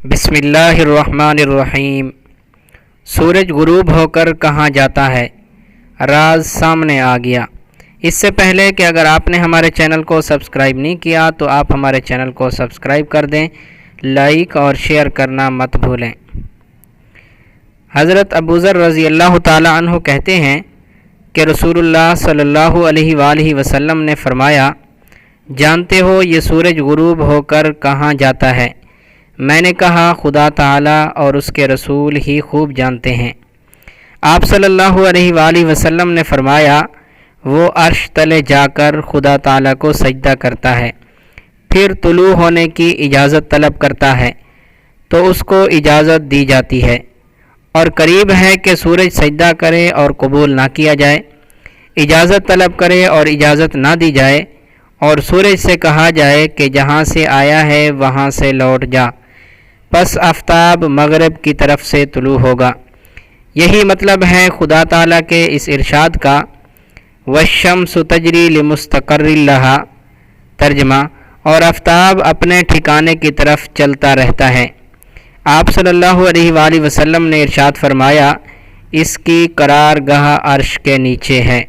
بسم اللہ الرحمن الرحیم۔ سورج غروب ہو کر کہاں جاتا ہے، راز سامنے آ گیا۔ اس سے پہلے کہ اگر آپ نے ہمارے چینل کو سبسکرائب نہیں کیا تو آپ ہمارے چینل کو سبسکرائب کر دیں، لائک اور شیئر کرنا مت بھولیں۔ حضرت ابوذر رضی اللہ تعالی عنہ کہتے ہیں کہ رسول اللہ صلی اللہ علیہ وآلہ وسلم نے فرمایا، جانتے ہو یہ سورج غروب ہو کر کہاں جاتا ہے؟ میں نے کہا، خدا تعالیٰ اور اس کے رسول ہی خوب جانتے ہیں۔ آپ صلی اللہ علیہ وآلہ وسلم نے فرمایا، وہ عرش تلے جا کر خدا تعالیٰ کو سجدہ کرتا ہے، پھر طلوع ہونے کی اجازت طلب کرتا ہے تو اس کو اجازت دی جاتی ہے، اور قریب ہے کہ سورج سجدہ کرے اور قبول نہ کیا جائے، اجازت طلب کرے اور اجازت نہ دی جائے، اور سورج سے کہا جائے کہ جہاں سے آیا ہے وہاں سے لوٹ جا، پس آفتاب مغرب کی طرف سے طلوع ہوگا۔ یہی مطلب ہے خدا تعالیٰ کے اس ارشاد کا، والشمس تجری لمستقر لہا، ترجمہ، اور آفتاب اپنے ٹھکانے کی طرف چلتا رہتا ہے۔ آپ صلی اللہ علیہ وآلہ وسلم نے ارشاد فرمایا، اس کی قرار گاہ عرش کے نیچے ہے۔